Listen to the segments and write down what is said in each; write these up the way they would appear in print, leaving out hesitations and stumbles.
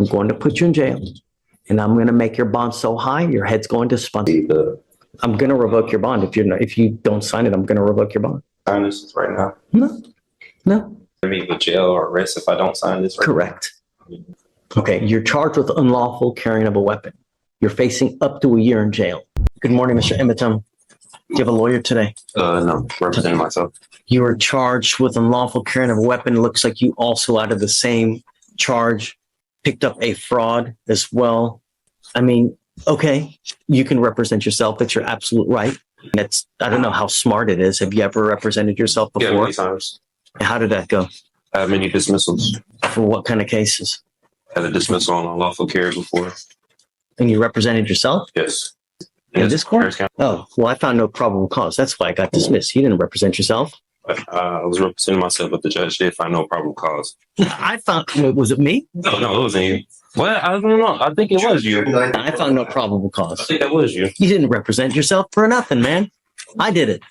I'm going to put you in jail, and I'm going to make your bond so high, your head's going to spin. I'm going to revoke your bond. If you don't sign it, I'm going to revoke your bond. Sign this right now? No. I mean, with jail or arrest if I don't sign this right Correct. Okay, you're charged with unlawful carrying of a weapon. You're facing up to a year in jail. Good morning, Mr. Emitum. Do you have a lawyer today? No, representing myself. You are charged with unlawful carrying of a weapon. It looks like you also, out of the same charge, picked up a fraud as well. I mean, okay, you can represent yourself. That's your absolute right. I don't know how smart it is. Have you ever represented yourself before? Yeah, many times. How did that go? I have many dismissals. For what kind of cases? I had a dismissal on unlawful carry before. And you represented yourself? Yes. In this court? Oh, well, I found no probable cause. That's why I got dismissed. You didn't represent yourself. I was representing myself, but the judge did find no probable cause. Was it me? No, it wasn't you. Well, I don't know. I think it was you. I found no probable cause. I think that was you. You didn't represent yourself for nothing, man. I did it.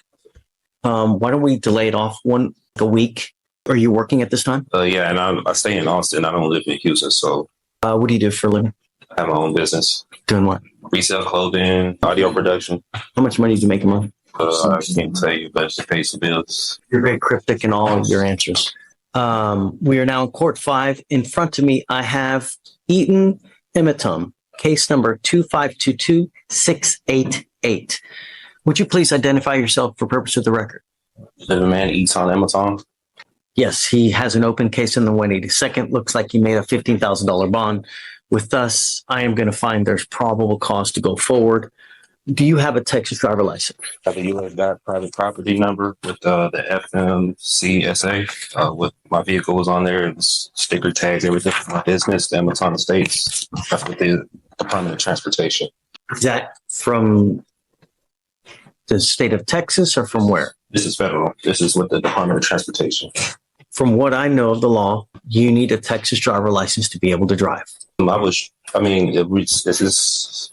Why don't we delay it off a week? Are you working at this time? Yeah, and I stay in Austin. I don't live in Houston, so. What do you do for a living? I have my own business. Doing what? Resale clothing, audio production. How much money do you make a month? I can't tell you, but it pays the bills. You're very cryptic in all of your answers. We are now in court 5. In front of me, I have Eaton Emitum, case number 2522688. Would you please identify yourself for purpose of the record? The man Eaton Emitum. Yes, he has an open case in the 182nd. Looks like he made a $15,000 bond. With us, I am going to find there's probable cause to go forward. Do you have a Texas driver license? I have a U.S. private property number with the FMCSA. With my vehicle was on there. It was sticker tags, everything for my business, the Amazon Estates. That's with the Department of Transportation. Is that from the state of Texas or from where? This is federal. This is with the Department of Transportation. From what I know of the law, you need a Texas driver license to be able to drive. This is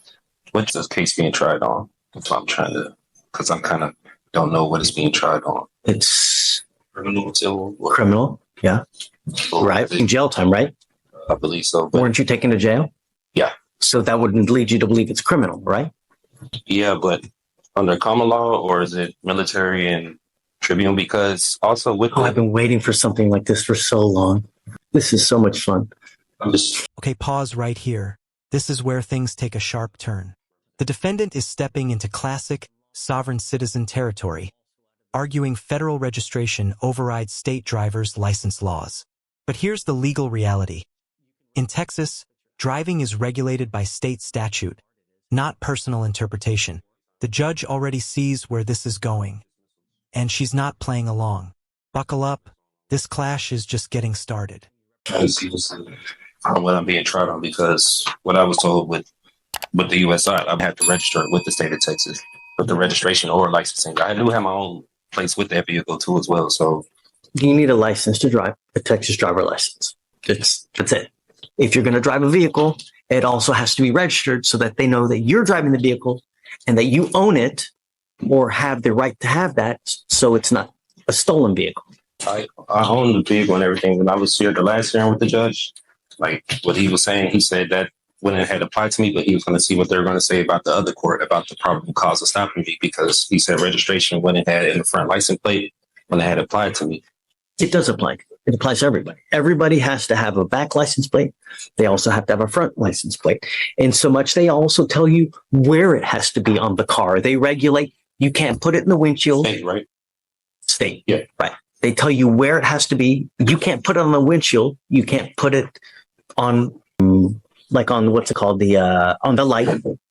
what's this case being tried on? That's what I'm trying to, because I kind of don't know what it's being tried on. It's Criminal, civil, criminal, yeah. Right, in jail time, right? I believe so. But weren't you taken to jail? Yeah. So that wouldn't lead you to believe it's criminal, right? Yeah, but under common law, or is it military and tribunal? Because also with I've been waiting for something like this for so long. This is so much fun. Okay, pause right here. This is where things take a sharp turn. The defendant is stepping into classic sovereign citizen territory, arguing federal registration overrides state drivers' license laws. But here's the legal reality. In Texas, driving is regulated by state statute, not personal interpretation. The judge already sees where this is going, and she's not playing along. Buckle up. This clash is just getting started. On what I'm being tried on, because what I was told with the U.S. side, I had to register it with the state of Texas, with the registration or licensing. I do have my own place with that vehicle too as well. So you need a license to drive, a Texas driver license. That's it. If you're going to drive a vehicle, it also has to be registered so that they know that you're driving the vehicle and that you own it or have the right to have that, so it's not a stolen vehicle. I own the vehicle and everything. When I was here the last hearing with the judge, like what he was saying, he said that when it had applied to me, but he was going to see what they were going to say about the other court, about the probable cause of stopping me, because he said registration when it had in the front license plate, when it had applied to me. It does apply. It applies to everybody. Everybody has to have a back license plate. They also have to have a front license plate. And so much, they also tell you where it has to be on the car. They regulate. You can't put it in the windshield. State, right? State. Yeah. Right. They tell you where it has to be. You can't put it on the windshield. You can't put it on, like on what's it called? On the light.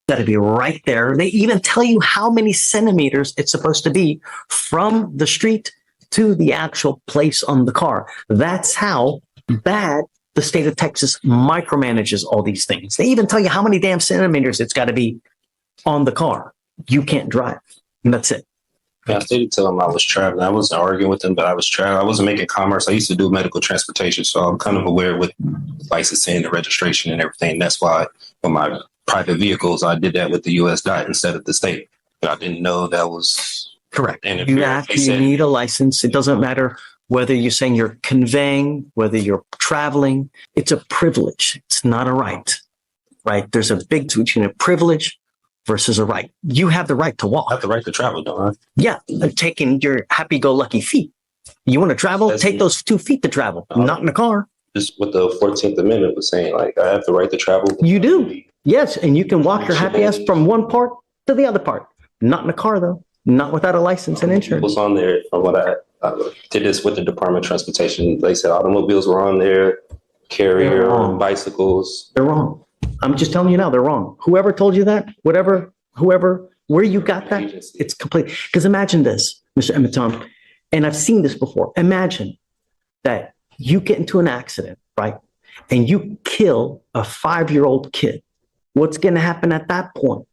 Got to be right there. They even tell you how many centimeters it's supposed to be from the street to the actual place on the car. That's how bad the state of Texas micromanages all these things. They even tell you how many damn centimeters it's got to be on the car. You can't drive. And that's it. Yeah, I did tell him I was traveling. I wasn't arguing with him, but I was traveling. I wasn't making commerce. I used to do medical transportation, so I'm kind of aware with licensing, the registration, and everything. That's why for my private vehicles, I did that with the U.S. DOT instead of the state. But I didn't know that was correct. You actually need a license. It doesn't matter whether you're saying you're conveying, whether you're traveling, it's a privilege. It's not a right, right? There's a big difference between a privilege versus a right. You have the right to walk. I have the right to travel, don't I? Yeah, taking your happy-go-lucky feet. You want to travel? Take those 2 feet to travel, not in a car. Just what the 14th Amendment was saying, like, I have the right to travel. You do. Yes, and you can walk your happy ass from one part to the other part. Not in a car, though. Not without a license and insurance. What's on there, from what I did this with the Department of Transportation, they said automobiles were on there, carrier, bicycles. They're wrong. I'm just telling you now, they're wrong. Whoever told you that, whoever, where you got that, it's complete. Because imagine this, Mr. Emiton, and I've seen this before. Imagine that you get into an accident, right? And you kill a 5-year-old kid. What's going to happen at that point?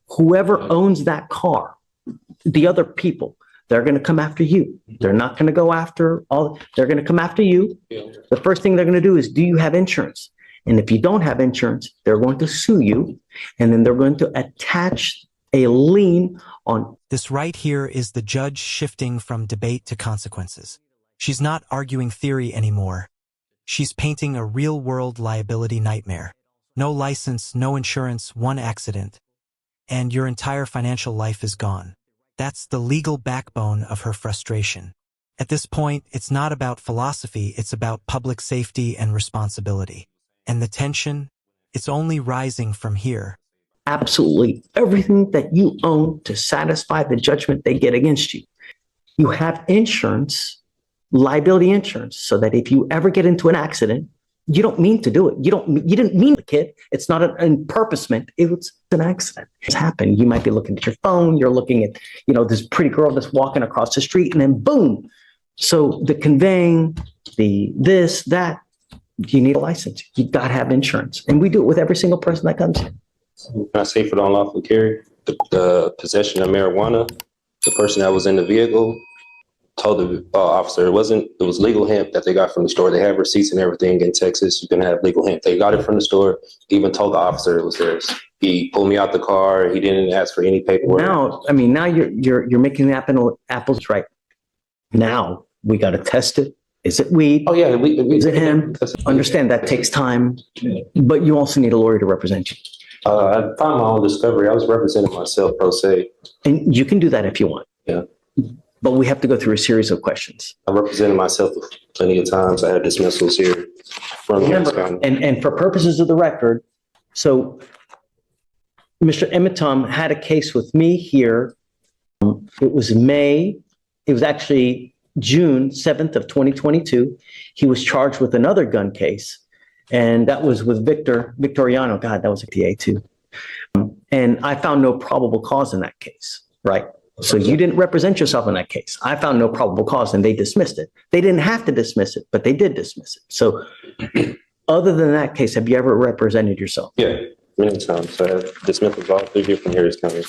Whoever owns that car, the other people, they're going to come after you. They're not going to go after they're going to come after you. The first thing they're going to do is, do you have insurance? And if you don't have insurance, they're going to sue you. And then they're going to attach a lien on. This right here is the judge shifting from debate to consequences. She's not arguing theory anymore. She's painting a real-world liability nightmare. No license, no insurance, one accident, and your entire financial life is gone. That's the legal backbone of her frustration. At this point, it's not about philosophy, it's about public safety and responsibility. And the tension, it's only rising from here. Absolutely everything that you own to satisfy the judgment they get against you. You have insurance, liability insurance, so that if you ever get into an accident, you don't mean to do it. You didn't mean the kid. It's not an purposement. It was an accident. It's happened. You might be looking at your phone. You're looking at, this pretty girl that's walking across the street, and then boom. So the conveying, the this, that, you need a license. You got to have insurance. And we do it with every single person that comes in. Can I say for the unlawful carry, the possession of marijuana, the person that was in the vehicle told the officer it was legal hemp that they got from the store. They have receipts and everything in Texas. You can have legal hemp. They got it from the store. He even told the officer it was theirs. He pulled me out the car. He didn't ask for any paperwork. Now you're making the apples right. Now we got to test it. Is it weed? Oh yeah, is it hemp? Understand that takes time, but you also need a lawyer to represent you. I found my own discovery. I was representing myself pro se. And you can do that if you want. Yeah. But we have to go through a series of questions. I represented myself plenty of times. I had dismissals here from and for purposes of the record, so Mr. Emitom had a case with me here. It was actually June 7th of 2022. He was charged with another gun case, and that was with Victoriano. God, that was a PA too. And I found no probable cause in that case, right? So you didn't represent yourself in that case. I found no probable cause and they dismissed it. They didn't have to dismiss it, but they did dismiss it. So other than that case, have you ever represented yourself? Yeah, many times. I have dismissals all 3 different areas coming.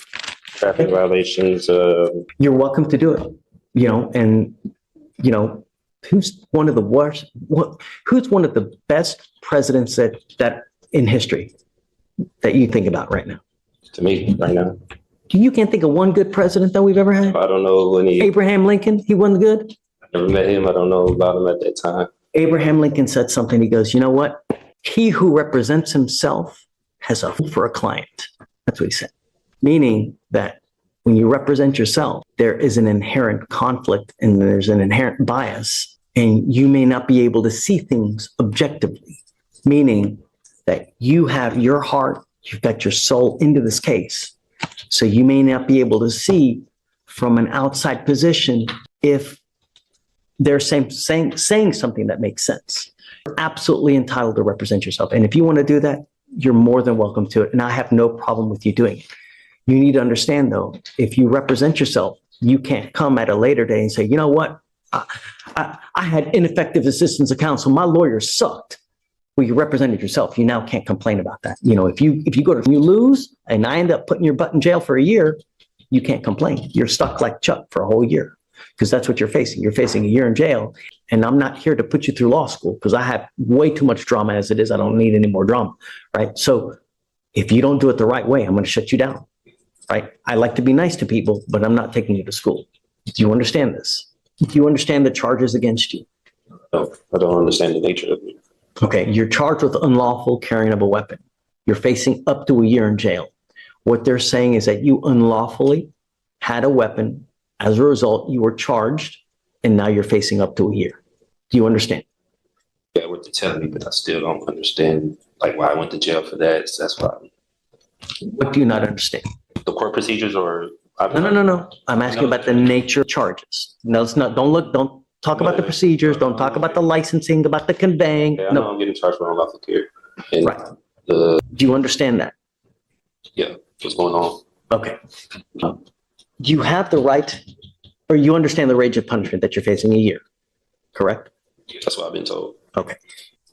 Traffic violations. You're welcome to do it, who's one of the worst, who's one of the best presidents that in history that you think about right now? To me, right now. You can't think of one good president that we've ever had? I don't know any. Abraham Lincoln, he wasn't good? I never met him. I don't know about him at that time. Abraham Lincoln said something. He goes, you know what? He who represents himself has a fool for a client. That's what he said. Meaning that when you represent yourself, there is an inherent conflict and there's an inherent bias, and you may not be able to see things objectively. Meaning that you have your heart, you've got your soul into this case. So you may not be able to see from an outside position if they're saying something that makes sense. You're absolutely entitled to represent yourself. And if you want to do that, you're more than welcome to it. And I have no problem with you doing it. You need to understand, though, if you represent yourself, you can't come at a later day and say, you know what? I had ineffective assistance of counsel. My lawyer sucked. Well, you represented yourself. You now can't complain about that. If you lose and I end up putting your butt in jail for a year, you can't complain. You're stuck like Chuck for a whole year because that's what you're facing. You're facing a year in jail. And I'm not here to put you through law school because I have way too much drama as it is. I don't need any more drama, right? So if you don't do it the right way, I'm going to shut you down, right? I like to be nice to people, but I'm not taking you to school. Do you understand this? Do you understand the charges against you? No, I don't understand the nature of it. Okay, you're charged with unlawful carrying of a weapon. You're facing up to a year in jail. What they're saying is that you unlawfully had a weapon. As a result, you were charged, and now you're facing up to a year. Do you understand? Yeah, what they're telling me, but I still don't understand like why I went to jail for that. So that's why. What do you not understand? The court procedures or No. I'm asking about the nature of charges. No, it's not. Don't talk about the procedures. Don't talk about the licensing, about the conveying. Yeah, I know No. I'm getting charged for unlawful carry. And Right. Do you understand that? yeah, what's going on? Okay. You have the right, or you understand the range of punishment that you're facing a year, correct? That's what I've been told. Okay.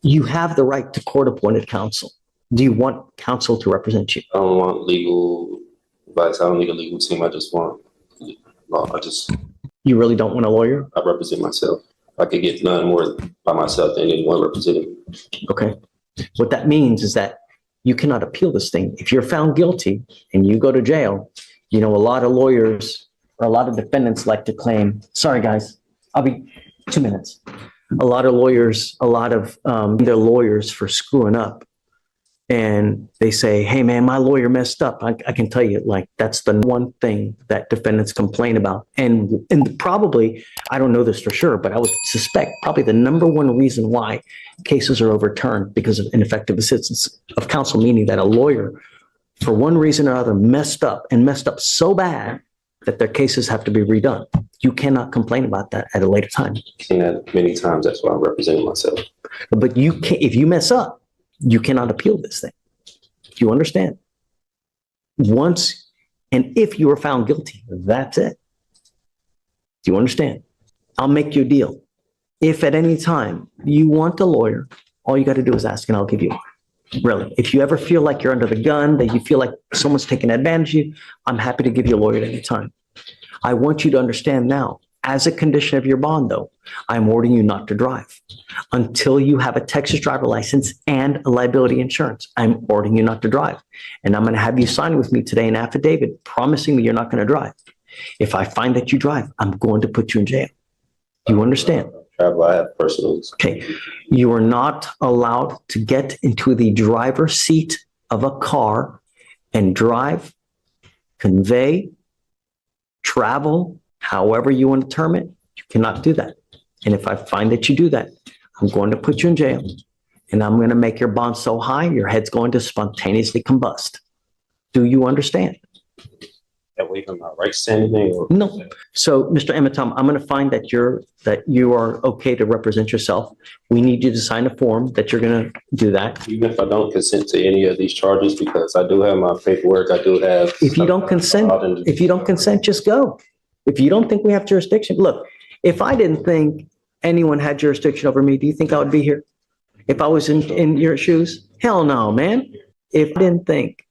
You have the right to court-appointed counsel. Do you want counsel to represent you? I don't want legal advice. I don't need a legal team. I just want law. You really don't want a lawyer? I represent myself. I could get none more by myself than anyone representing me. Okay. What that means is that you cannot appeal this thing. If you're found guilty and you go to jail, you know, a lot of lawyers or a lot of defendants like to claim, sorry guys, I'll be 2 minutes. A lot of lawyers, they're lawyers for screwing up. And they say, hey man, my lawyer messed up. I can tell you, like, that's the one thing that defendants complain about. And probably, I don't know this for sure, but I would suspect probably the number one reason why cases are overturned because of ineffective assistance of counsel, meaning that a lawyer, for one reason or other, messed up so bad that their cases have to be redone. You cannot complain about that at a later time. I've seen that many times. That's why I'm representing myself. But you can't, if you mess up, you cannot appeal this thing. Do you understand? Once, and if you are found guilty, that's it. Do you understand? I'll make you a deal. If at any time you want a lawyer, all you got to do is ask and I'll give you one. Really. If you ever feel like you're under the gun, that you feel like someone's taking advantage of you, I'm happy to give you a lawyer at any time. I want you to understand now, as a condition of your bond, though, I'm ordering you not to drive until you have a Texas driver license and a liability insurance. I'm ordering you not to drive. And I'm going to have you sign with me today an affidavit promising me you're not going to drive. If I find that you drive, I'm going to put you in jail. Do you understand? I have personals. Okay. You are not allowed to get into the driver's seat of a car and drive, convey, travel, however you want to term it. You cannot do that. And if I find that you do that, I'm going to put you in jail and I'm going to make your bond so high, your head's going to spontaneously combust. Do you understand? That way from my rights to anything? Or No. So, Mr. Ematom, I'm going to find that you are okay to represent yourself. We need you to sign a form that you're going to do that. even if I don't consent to any of these charges, because I do have my paperwork, I do have. If you don't consent, just go. If you don't think we have jurisdiction, look, if I didn't think anyone had jurisdiction over me, do you think I would be here? If I was in your shoes? Hell no, man. If I didn't think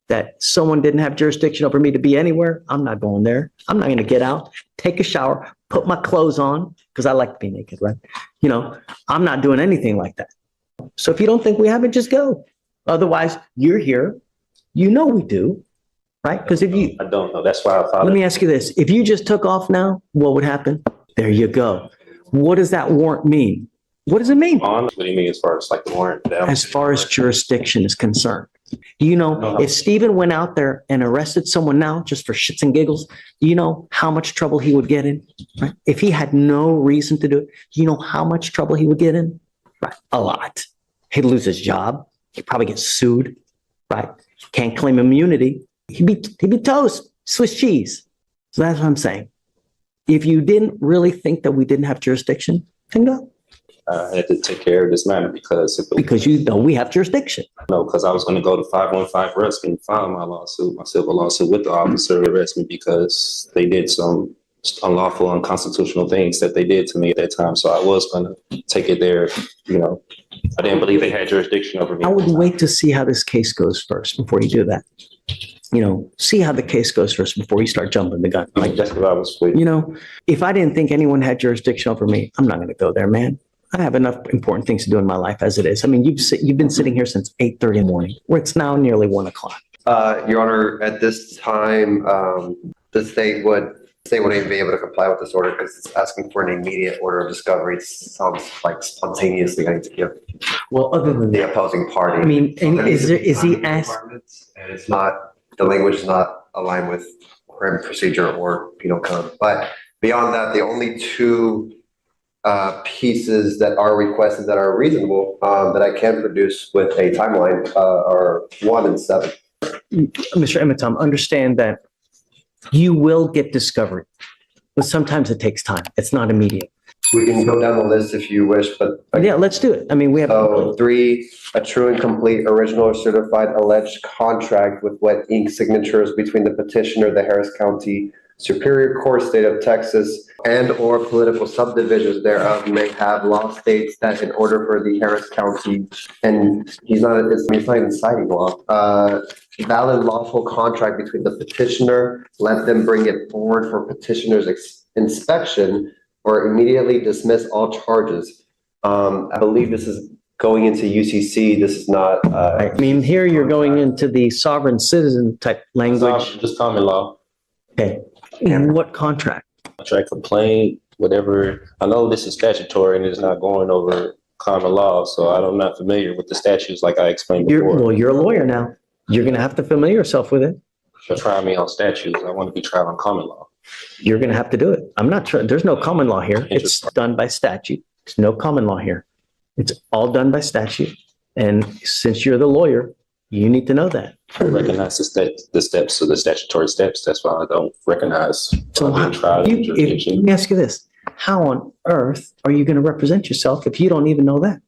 that someone didn't have jurisdiction over me to be anywhere, I'm not going there. I'm not going to get out, take a shower, put my clothes on, because I like to be naked, right? You know, I'm not doing anything like that. So if you don't think we have it, just go. Otherwise, you're here. You know we do, right? Because if you... I don't know. That's why I filed. Let me ask you this. If you just took off now, what would happen? There you go. What does that warrant mean? What does it mean? What do you mean as far as like the warrant? As far as jurisdiction is concerned. Do you know, if Stephen went out there and arrested someone now just for shits and giggles, do you know how much trouble he would get in? Right? If he had no reason to do it, do you know how much trouble he would get in? Right? A lot. He'd lose his job. He'd probably get sued. Right? Can't claim immunity. He'd be toast, Swiss cheese. So that's what I'm saying. If you didn't really think that we didn't have jurisdiction, then go. I had to take care of this matter because you know we have jurisdiction. No, because I was going to go to 515 Rusk and file my civil lawsuit with the officer who arrested me because they did some unlawful, unconstitutional things that they did to me at that time. So I was going to take it there. You know, I didn't believe they had jurisdiction over me. I would wait to see how this case goes first before you do that. You know, see how the case goes first before you start jumping the gun. Like that's what I was waiting. You know, if I didn't think anyone had jurisdiction over me, I'm not going to go there, man. I have enough important things to do in my life as it is. I mean, you've been sitting here since 8:30 in the morning, where it's now nearly 1 o'clock. Your Honor, at this time, the state would They wouldn't even be able to comply with this order because it's asking for an immediate order of discovery. It sounds like spontaneously I need to give Well, other than the that, opposing party. I mean, and is he asked? And it's not, the language is not aligned with crime procedure or penal code. But beyond that, the only two pieces that are requested that are reasonable that I can produce with a timeline are 1 and 7. Mr. Emitom, understand that you will get discovery, but sometimes it takes time. It's not immediate. We can go down the list if you wish, but Yeah, let's do it. I mean, we have. so 3, a true and complete original or certified alleged contract with wet ink signatures between the petitioner, the Harris County Superior Court, State of Texas, and or political subdivisions thereof may have law states that in order for the Harris County, and he's not even citing law, valid lawful contract between the petitioner, let them bring it forward for petitioner's inspection or immediately dismiss all charges. I believe this is going into UCC. This is not. I mean, here you're going into the sovereign citizen type language. Just common law. Okay. And what contract? Contract complaint, whatever. I know this is statutory and it's not going over common law, so I'm not familiar with the statutes like I explained before. Well, you're a lawyer now. You're going to have to familiar yourself with it. So try me on statutes. I want to be tried on common law. You're going to have to do it. I'm not sure. There's no common law here. It's done by statute. There's no common law here. It's all done by statute. And since you're the lawyer, you need to know that. I recognize the steps of the statutory steps. That's why I don't recognize. So let me ask you this. How on earth are you going to represent yourself if you don't even know that?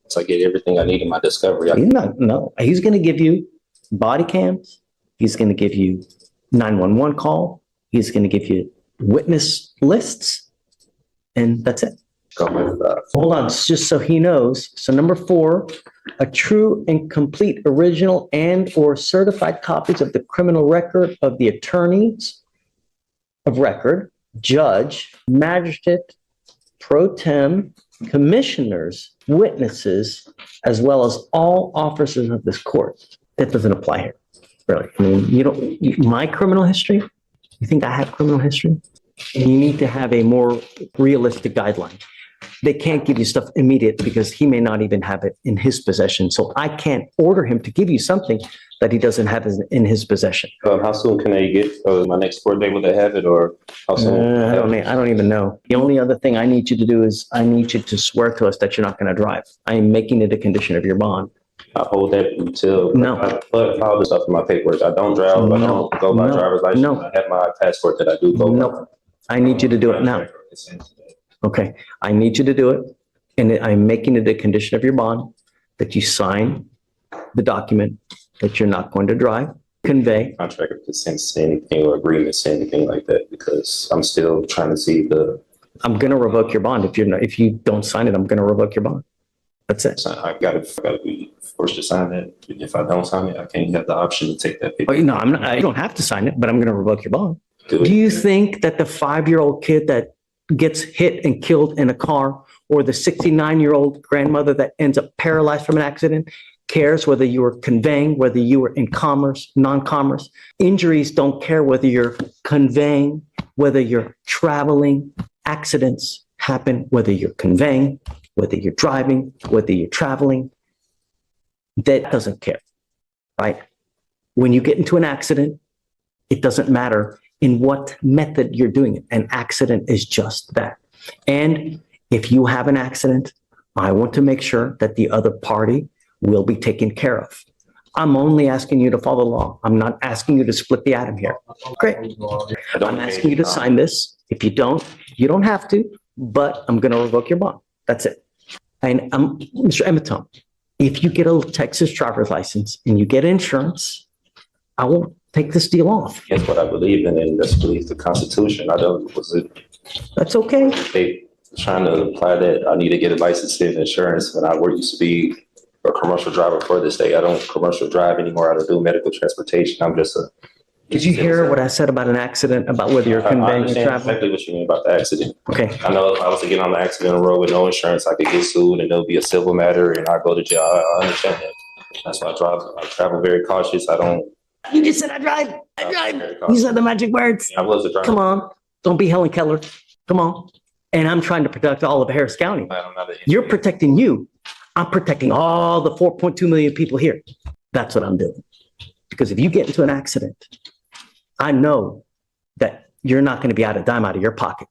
So I get everything I need in my discovery. He's going to give you body cams. He's going to give you 911 call. He's going to give you witness lists. And that's it. Hold on, just so he knows. So number 4, a true and complete original and or certified copies of the criminal record of the attorneys of record, judge, magistrate, pro tem, commissioners, witnesses, as well as all officers of this court. That doesn't apply here, really. I mean, my criminal history, you think I have criminal history? You need to have a more realistic guideline. They can't give you stuff immediate because he may not even have it in his possession. So I can't order him to give you something that he doesn't have in his possession. How soon can they get my next court date? Will they have it, or how soon? I don't even know. The only other thing I need you to do is I need you to swear to us that you're not going to drive. I am making it a condition of your bond. I hold that until but all the stuff in my paperwork. I don't drive. I don't go by driver's license. I have my passport that I do go by. I need you to do it now. Okay, I need you to do it, and I'm making it a condition of your bond that you sign the document that you're not going to drive, convey. Contract to say anything or agreement say anything like that, because I'm still trying to see I'm going to revoke your bond if you don't sign it. I'm going to revoke your bond. That's it. I gotta be forced to sign that. If I don't sign it, I can't have the option to take that paper. No, I'm not. I don't have to sign it, but I'm going to revoke your bond. Do you think that the 5-year-old kid that gets hit and killed in a car, or the 69-year-old grandmother that ends up paralyzed from an accident, cares whether you were conveying, whether you were in commerce, non-commerce? Injuries don't care whether you're conveying, whether you're traveling. Accidents happen whether you're conveying, whether you're driving, whether you're traveling. That doesn't care, right? When you get into an accident, it doesn't matter in what method you're doing it. An accident is just that. And if you have an accident, I want to make sure that the other party will be taken care of. I'm only asking you to follow the law. I'm not asking you to split the atom here. Great. I'm asking you to sign this. If you don't have to, but I'm going to revoke your bond. That's it. And Mr. Emitom, if you get a Texas driver's license and you get insurance, I will take this deal off. That's what I believe in, and that's believe the Constitution. That's okay. They trying to apply that I need to get a license and insurance when I used to be a commercial driver for this day. I don't commercial drive anymore. I don't do medical transportation. I'm just a. Did you hear what I said about an accident, about whether you're conveying or traveling? Exactly what you mean about the accident. Okay. I know if I was to get on the accident road with no insurance, I could get sued and there'll be a civil matter and I go to jail. I understand that. That's why I travel very cautious. I don't. You just said I drive. You said the magic words. I was a driver. Come on. Don't be Helen Keller. Come on. And I'm trying to protect all of Harris County. I'm not an You're protecting you. I'm protecting all the 4.2 million people here. That's what I'm doing. Because if you get into an accident, I know that you're not going to be out a dime out of your pocket.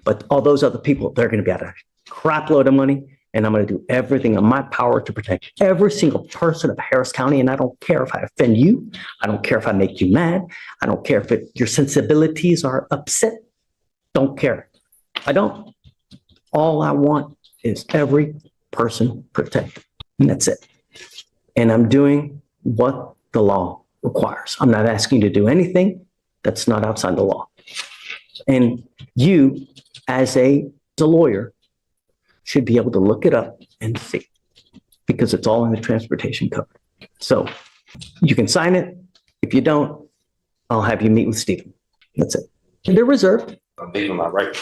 But all those other people, they're going to be out a crap load of money. And I'm going to do everything in my power to protect every single person of Harris County. And I don't care if I offend you. I don't care if I make you mad. I don't care if your sensibilities are upset. Don't care. I don't. All I want is every person protected. And that's it. And I'm doing what the law requires. I'm not asking you to do anything that's not outside the law. And you, as a lawyer, should be able to look it up and see, because it's all in the transportation code. So you can sign it. If you don't, I'll have you meet with Stephen. That's it. They're reserved. I'm waiving my right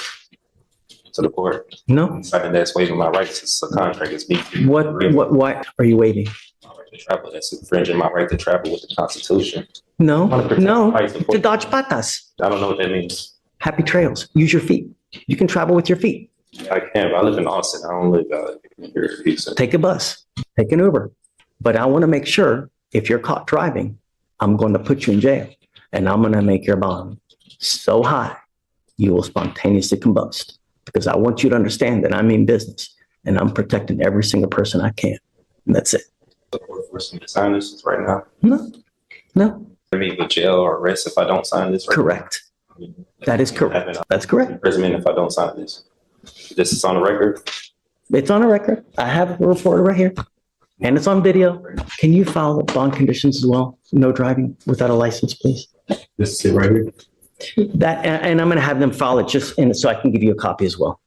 to the court. No. Something that's waiving my rights. It's a contract. It's me. Why are you waiving? My right to travel. That's infringing my right to travel with the Constitution. No, no, Right to to dodge patas. I don't know what that means. Happy trails. Use your feet. You can travel with your feet. I can't. I live in Austin. I don't live here in Houston. Take a bus, take an Uber. But I want to make sure if you're caught driving, I'm going to put you in jail and I'm going to make your bond so high you will spontaneously combust, because I want you to understand that I mean business and I'm protecting every single person I can. And that's it. The court forcing me to sign this right now. No, I mean, with jail or arrest if I don't sign this. Right correct. now. That is correct. That's correct. Imprisonment if I don't sign this. This is on the record. It's on a record. I have a report right here and it's on video. Can you file bond conditions as well? No driving without a license, please. This is it right here. That, and I'm going to have them file it just in so I can give you a copy as well.